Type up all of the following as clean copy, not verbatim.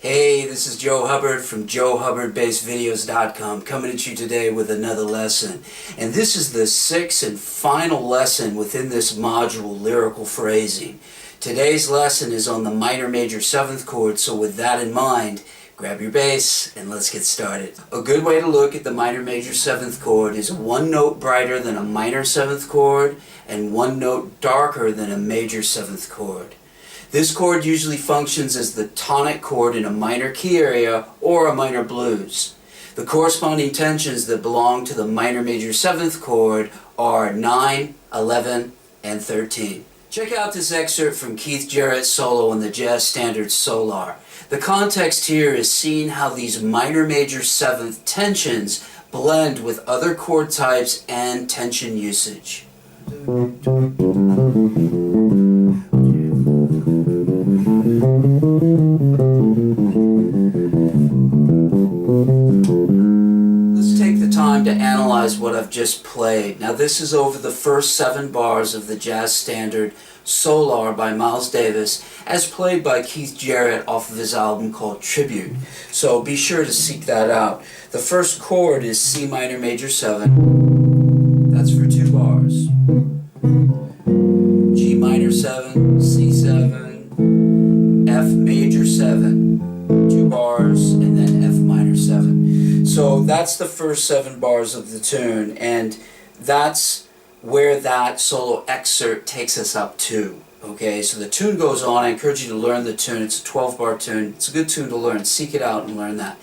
Hey, this is Joe Hubbard from JoeHubbardBassVideos.com coming at you today with another lesson. And this is the sixth and final lesson within this module, Lyrical Phrasing. Today's lesson is on the minor major seventh chord, so with that in mind, grab your bass and let's get started. A good way to look at the minor major seventh chord is one note brighter than a minor seventh chord and one note darker than a major seventh chord. This chord usually functions as the tonic chord in a minor key area or a minor blues. The corresponding tensions that belong to the minor major seventh chord are 9, 11, and 13. Check out this excerpt from Keith Jarrett's solo in the jazz standard Solar. The context here is seeing how these minor major seventh tensions blend with other chord types and tension usage. Let's take the time to analyze what I've just played. Now this is over the first 7 bars of the jazz standard Solar by Miles Davis, as played by Keith Jarrett off of his album called Tribute. So be sure to seek that out. The first chord is C minor major 7. That's for 2 bars. G minor 7, C7, F major 7, 2 bars, and then F minor 7. So that's the first 7 bars of the tune, and that's where that solo excerpt takes us up to. Okay, so the tune goes on. I encourage you to learn the tune. It's a 12-bar tune. It's a good tune to learn. Seek it out and learn that.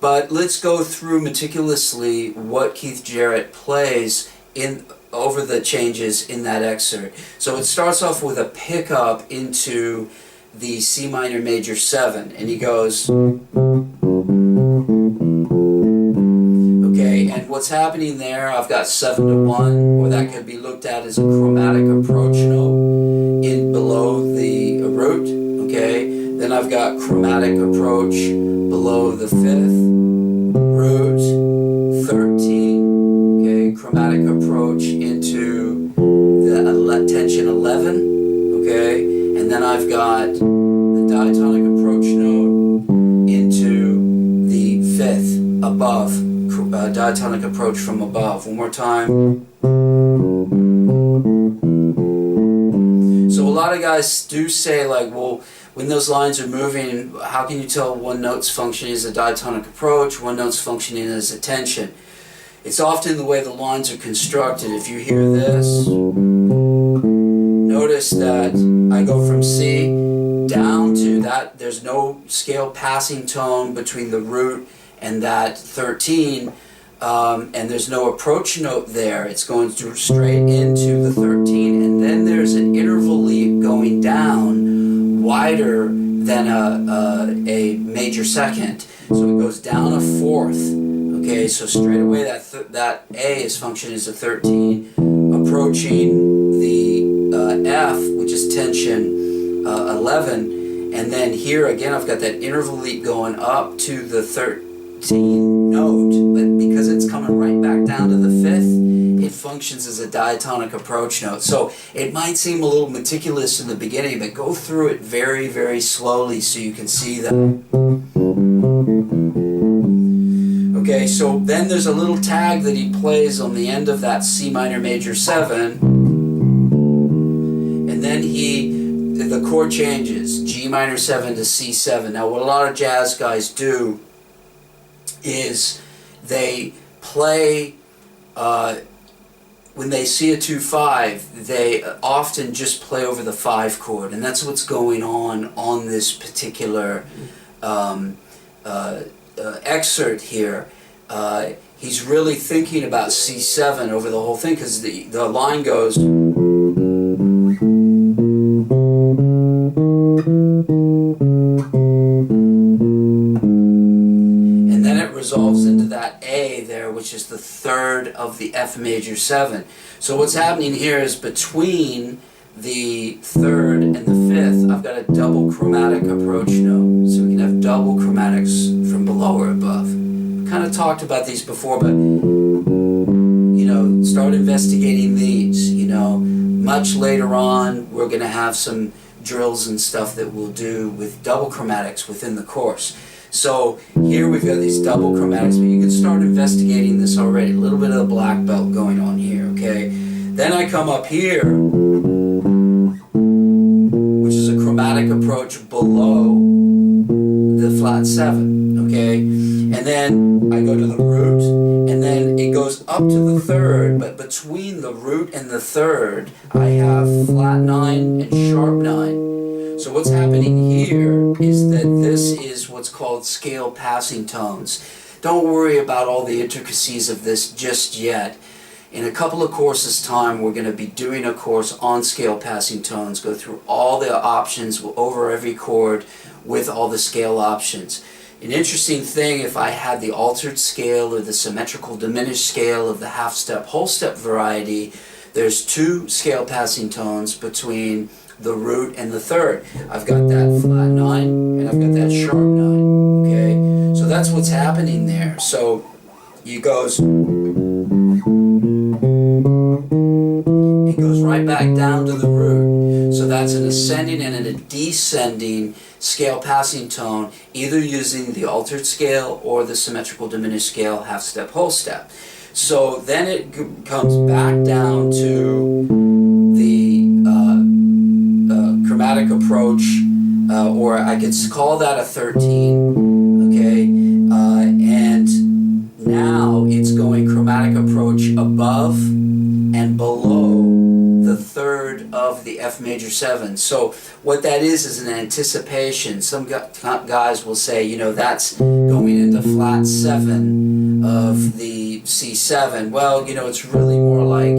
But let's go through meticulously what Keith Jarrett plays over the changes in that excerpt. So it starts off with a pickup into the C minor major 7, and he goes, okay, and what's happening there, I've got 7 to 1, or that could be looked at as a chromatic approach note in below the root, okay, then I've got chromatic approach below the 5th root, 13, okay, chromatic approach into the tension 11, okay, and then I've got the diatonic approach note into the 5th above, diatonic approach from above. One more time. So a lot of guys do say, like, well, when those lines are moving, how can you tell one note's functioning as a diatonic approach, one note's functioning as a tension? It's often the way the lines are constructed. If you hear this, notice that I go from C down to that. There's no scale passing tone between the root and that 13, and there's no approach note there. It's going straight into the 13, and then there's an interval leap going down wider than a major second. So it goes down a 4th. Okay, so straight away that A is functioning as a 13, approaching the F, which is tension 11, and then here again I've got that interval leap going up to the 13 note, but because it's coming right back down to the 5th, it functions as a diatonic approach note. So it might seem a little meticulous in the beginning, but go through it very, very slowly so you can see that. Okay, so then there's a little tag that he plays on the end of that C minor major 7, and then the chord changes, G minor 7 to C7. Now what a lot of jazz guys do is they play, when they see a 2-5, they often just play over the 5 chord, and that's what's going on this particular excerpt here. He's really thinking about C7 over the whole thing, because the line goes, and then it resolves into that A there, which is the 3rd of the F major 7. So what's happening here is between the 3rd and the 5th, I've got a double chromatic approach note. So we can have double chromatics from below or above. Kind of talked about these before, but start investigating these. Much later on we're going to have some drills and stuff that we'll do with double chromatics within the course. So here we've got these double chromatics, but you can start investigating this already. A little bit of the black belt going on here, okay? Then I come up here, which is a chromatic approach below the flat 7, okay? And then I go to the root, and then it goes up to the 3rd, but between the root and the 3rd, I have flat 9 and sharp 9. So what's happening here is that this is what's called scale passing tones. Don't worry about all the intricacies of this just yet. In a couple of courses time, we're going to be doing a course on scale passing tones, go through all the options over every chord with all the scale options. An interesting thing, if I had the altered scale or the symmetrical diminished scale of the half step, whole step variety, there's 2 scale passing tones between the root and the 3rd. I've got that flat 9 and I've got that sharp 9, okay? So that's what's happening there. So it goes right back down to the root. So that's an ascending and a descending scale passing tone, either using the altered scale or the symmetrical diminished scale, half step, whole step. So then it comes back down to the chromatic approach, or I could call that a 13, okay? And now it's going chromatic approach above and below the 3rd of the F major 7. So what that is an anticipation. Some guys will say, you know, that's going into flat 7 of the C7. Well, you know, it's really more like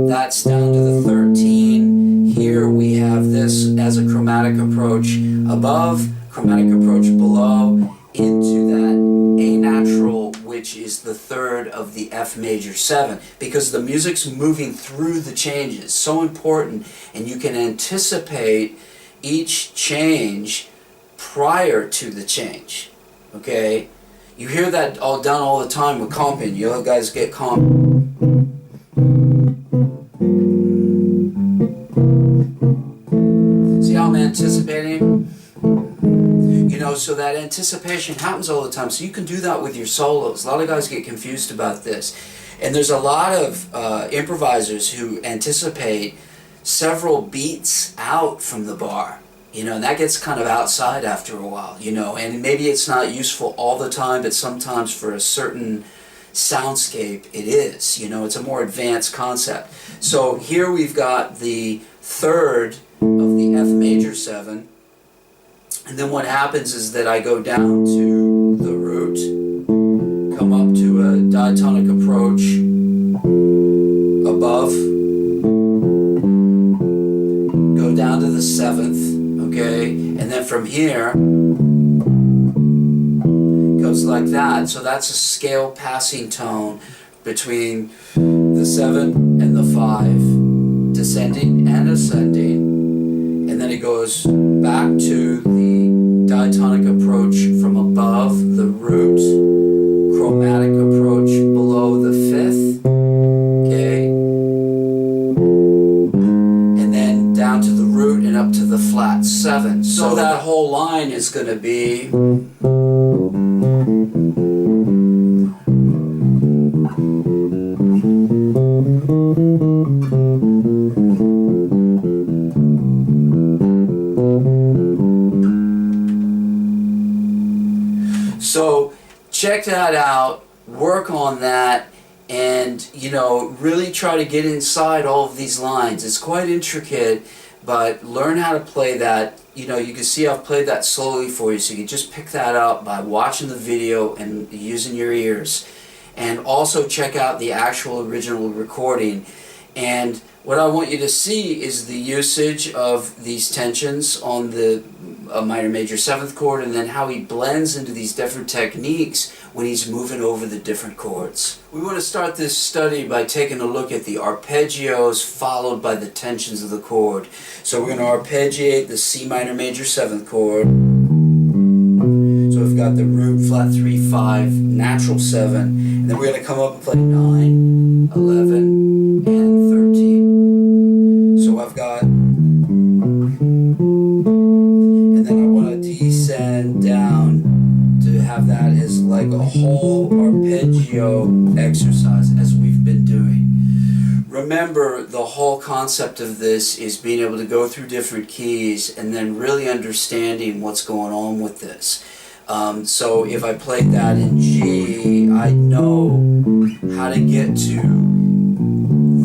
that's down to the 13. Here we have this as a chromatic approach above, chromatic approach below, into that A natural, which is the 3rd of the F major 7, because the music's moving through the changes. So important, and you can anticipate each change prior to the change, okay? You hear that all done all the time with comping. You guys get comp. See how I'm anticipating? You know, so that anticipation happens all the time. So you can do that with your solos. A lot of guys get confused about this. And there's a lot of improvisers who anticipate several beats out from the bar. You know, and that gets kind of outside after a while, you know. And maybe it's not useful all the time, but sometimes for a certain soundscape it is. You know, it's a more advanced concept. So here we've got the 3rd of the F major 7. And then what happens is that I go down to the root, come up to a diatonic approach above, go down to the 7th, okay? And then from here, it goes like that. So that's a scale passing tone between the 7 and the 5, descending and ascending. And then it goes back to the diatonic approach from above the root, chromatic approach below the 5th, okay? And then down to the root and up to the flat 7. So that whole line is going to be... So check that out, work on that, and, you know, really try to get inside all of these lines. It's quite intricate, but learn how to play that. You know, you can see I've played that slowly for you, so you can just pick that up by watching the video and using your ears. And also check out the actual original recording. And what I want you to see is the usage of these tensions on the minor major 7th chord, and then how he blends into these different techniques when he's moving over the different chords. We want to start this study by taking a look at the arpeggios followed by the tensions of the chord. So we're going to arpeggiate the C minor major 7th chord. So we've got the root, flat 3, 5, natural 7, and then we're going to come up and play 9, 11, and 13. So I've got like a whole arpeggio exercise as we've been doing. Remember, the whole concept of this is being able to go through different keys and then really understanding what's going on with this. So if I played that in G, I know how to get to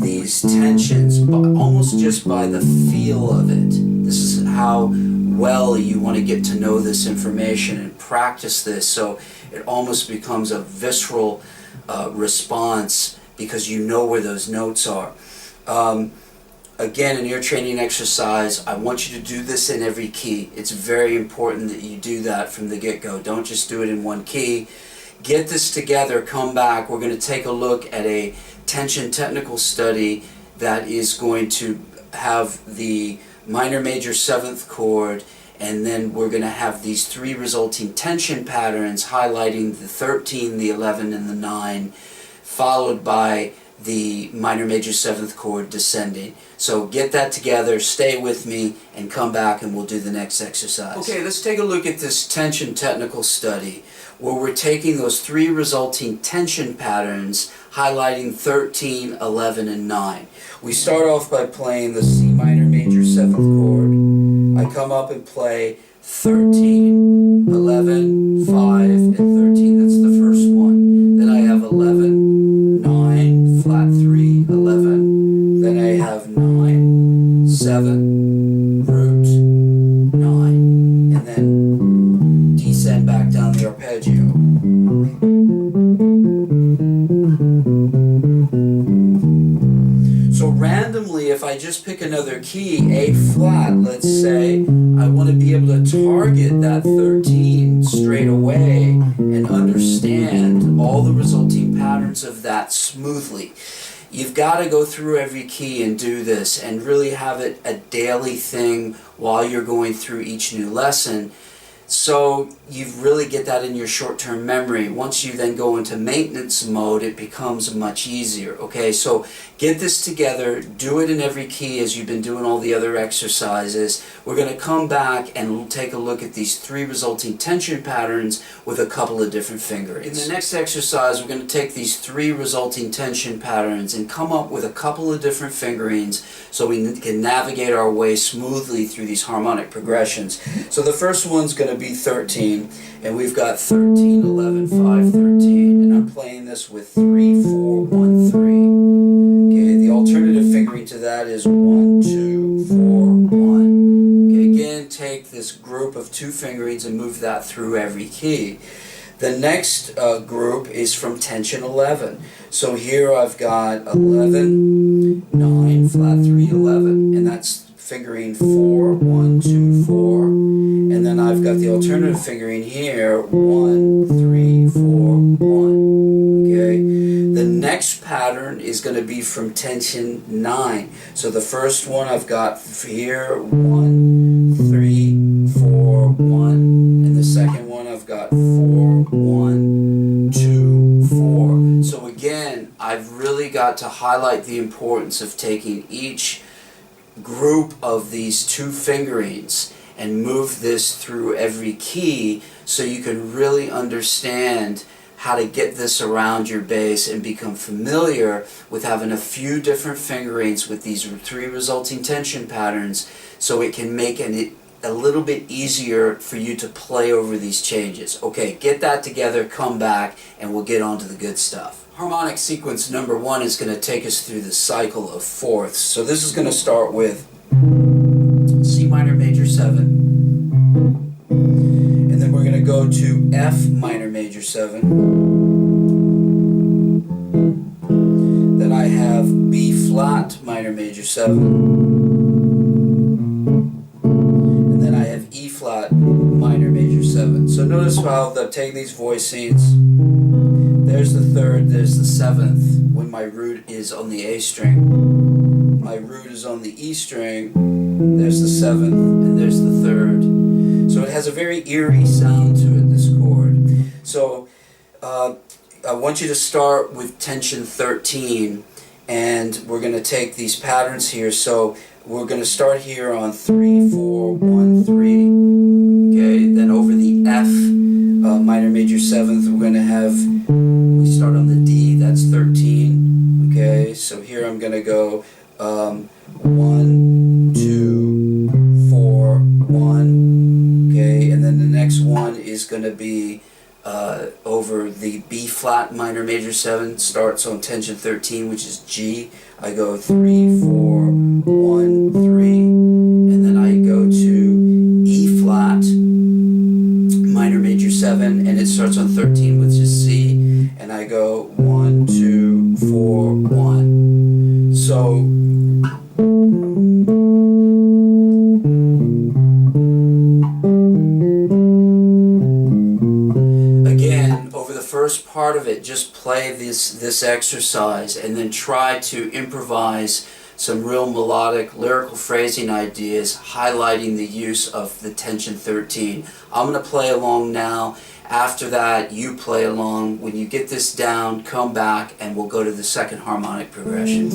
these tensions, but almost just by the feel of it. This is how well you want to get to know this information and practice this, so it almost becomes a visceral response because you know where those notes are. Again, an ear training exercise, I want you to do this in every key. It's very important that you do that from the get-go. Don't just do it in one key. Get this together, come back. We're going to take a look at a tension technical study that is going to have the minor major 7th chord, and then we're going to have these 3 resulting tension patterns highlighting the 13, the 11, and the 9, followed by the minor major 7th chord descending. So get that together, stay with me, and come back and we'll do the next exercise. Okay, let's take a look at this tension technical study where we're taking those 3 resulting tension patterns highlighting 13, 11, and 9. We start off by playing the C minor major 7th chord. I come up and play 13, 11, 5, and 13. That's the first one. Then I have 11, 9, flat 3, 11. Then I have 9, 7, root, 9. And then descend back down the arpeggio. So randomly, if I just pick another key, A flat, let's say, I want to be able to target that 13 straight away and understand all the resulting patterns of that smoothly. You've got to go through every key and do this and really have it a daily thing while you're going through each new lesson. So you really get that in your short-term memory. Once you then go into maintenance mode, it becomes much easier. Okay, so get this together, do it in every key as you've been doing all the other exercises. We're going to come back and we'll take a look at these 3 resulting tension patterns with a couple of different fingerings. In the next exercise, we're going to take these 3 resulting tension patterns and come up with a couple of different fingerings so we can navigate our way smoothly through these harmonic progressions. So the first one's going to be 13, and we've got 13, 11, 5, 13, and I'm playing this with 3, 4, 1, 3. Okay, the alternative fingering to that is 1, 2, 4, 1. Okay, again, take this group of 2 fingerings and move that through every key. The next group is from tension 11. So here I've got 11, 9, flat 3, 11, and that's fingering 4, 1, 2, 4. And then I've got the alternative fingering here, 1, 3, 4, 1. Okay? The next pattern is going to be from tension 9. So the first one I've got here, 1, 3, 4, 1. And the second one I've got 4, 1, 2, 4. So again, I've really got to highlight the importance of taking each group of these 2 fingerings and move this through every key so you can really understand how to get this around your bass and become familiar with having a few different fingerings with these 3 resulting tension patterns, so it can make it a little bit easier for you to play over these changes. Okay, get that together, come back, and we'll get on to the good stuff. Harmonic sequence number 1 is going to take us through the cycle of fourths. So this is going to start with C minor major 7, and then we're going to go to F minor major 7, then I have B flat minor major 7, and then I have E flat minor major 7. So notice how I'm taking these voicings. There's the 3rd, there's the 7th when my root is on the A string. My root is on the E string, there's the 7th, and there's the 3rd. So it has a very eerie sound to it, this chord. So I want you to start with tension 13, and we're going to take these patterns here. So we're going to start here on 3, 4, 1, 3. Okay, then over the F minor major 7th, we're going to have, we start on the D, that's 13, okay, so here I'm going to go 1, 2, 4, 1, okay, and then the next one is going to be over the B flat minor major 7, starts on tension 13, which is G. I go 3, 4, 1, 3, and then I go to E flat minor major 7, and it starts on 13, which is C, and I go 1, 2, 4, 1. So first part of it, just play this exercise and then try to improvise some real melodic lyrical phrasing ideas highlighting the use of the tension 13. I'm going to play along now. After that, you play along. When you get this down, come back and we'll go to the second harmonic progression.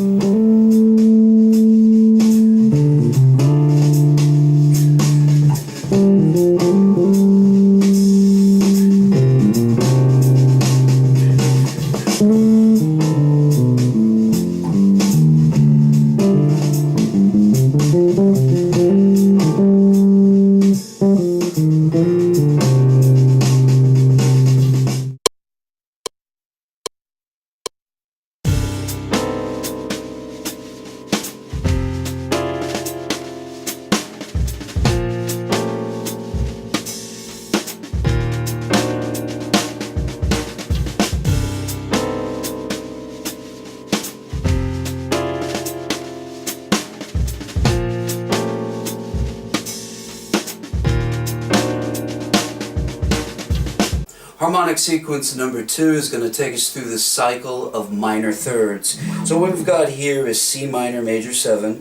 Harmonic sequence number 2 is going to take us through the cycle of minor thirds. So what we've got here is C minor major 7.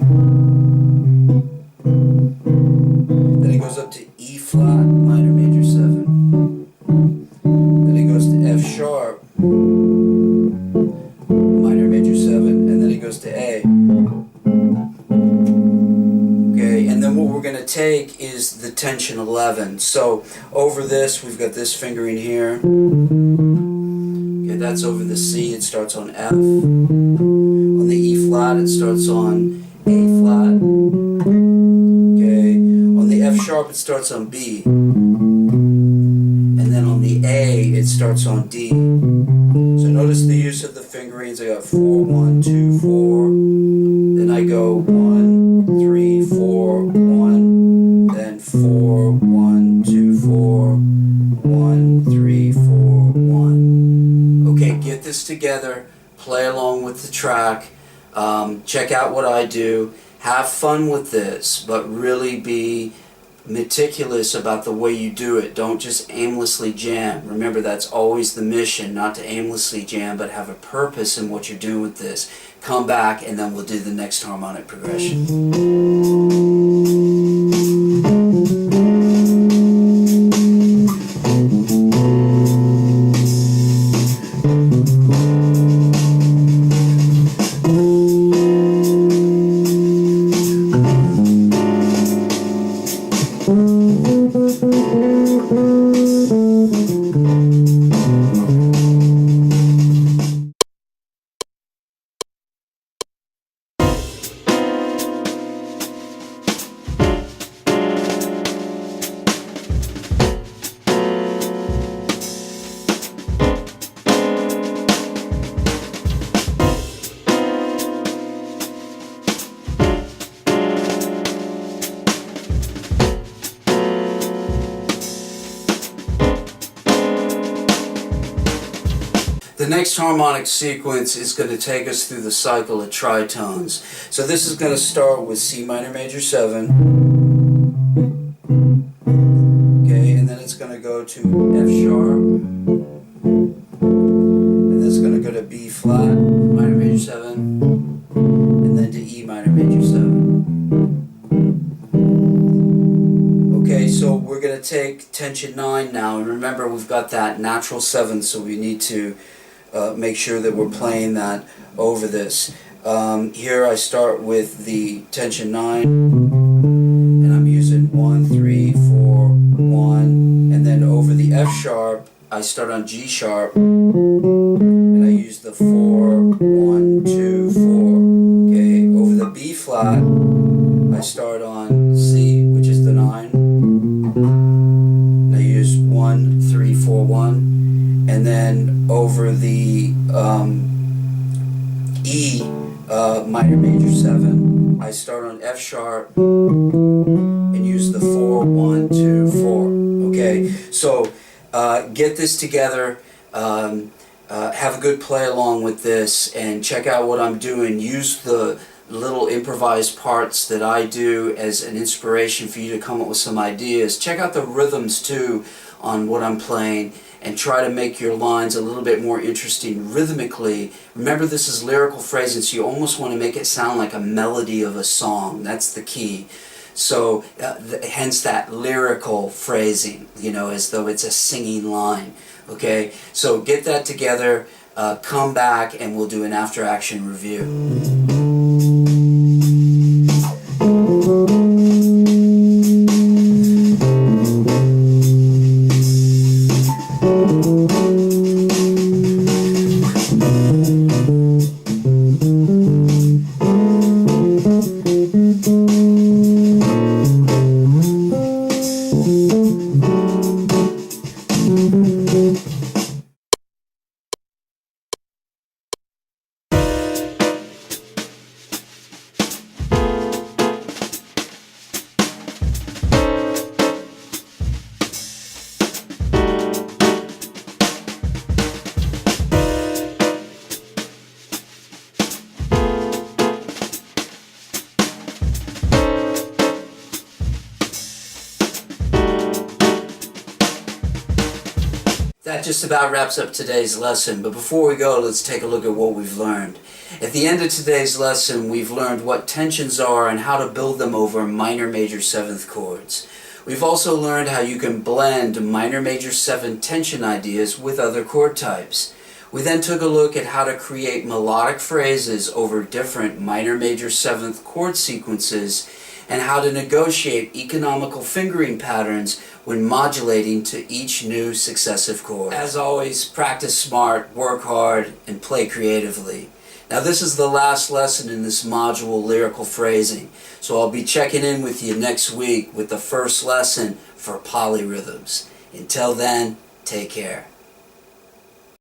Then it goes up to E flat minor major 7. Then it goes to F sharp minor major 7. And then it goes to A. Okay, and then what we're going to take is the tension 11. So over this, we've got this fingering here. Okay, that's over the C, it starts on F. On the E flat, it starts on A flat. Okay, on the F sharp, it starts on B. And then on the A, it starts on D. So notice the use of the fingerings. I got 4, 1, 2, 4. Then I go 1, 3, 4, 1. Then 4, 1, 2, 4. 1, 3, 4, 1. Okay, get this together. Play along with the track. Check out what I do. Have fun with this, but really be meticulous about the way you do it. Don't just aimlessly jam. Remember, that's always the mission, not to aimlessly jam, but have a purpose in what you're doing with this. Come back and then we'll do the next harmonic progression. The next harmonic sequence is going to take us through the cycle of tritones. So this is going to start with C minor major 7. Okay, and then it's going to go to F sharp. And then it's going to go to B flat minor major 7. And then to E minor major 7. Okay, so we're going to take tension 9 now. And remember, we've got that natural 7, so we need to make sure that we're playing that over this. Here I start with the tension 9, and I'm using 1, 3, 4, 1, and then over the F sharp I start on G sharp, and I use the 4, 1, 2, 4. Okay, over the B flat, I start on C, which is the 9. And I use 1, 3, 4, 1. And then over the E, minor major 7, I start on F sharp and use the 4, 1, 2, 4. Okay, so get this together, have a good play along with this, and check out what I'm doing. Use the little improvised parts that I do as an inspiration for you to come up with some ideas. Check out the rhythms too on what I'm playing, and try to make your lines a little bit more interesting rhythmically. Remember, this is lyrical phrasing, so you almost want to make it sound like a melody of a song. That's the key. So hence that lyrical phrasing, you know, as though it's a singing line. Okay, so get that together, come back, and we'll do an after action review. That just about wraps up today's lesson, but before we go, let's take a look at what we've learned. At the end of today's lesson, we've learned what tensions are and how to build them over minor major 7th chords. We've also learned how you can blend minor major 7 tension ideas with other chord types. We then took a look at how to create melodic phrases over different minor major 7th chord sequences, and how to negotiate economical fingering patterns when modulating to each new successive chord. As always, practice smart, work hard, and play creatively. Now, this is the last lesson in this module, lyrical phrasing, so I'll be checking in with you next week with the first lesson for polyrhythms. Until then, take care.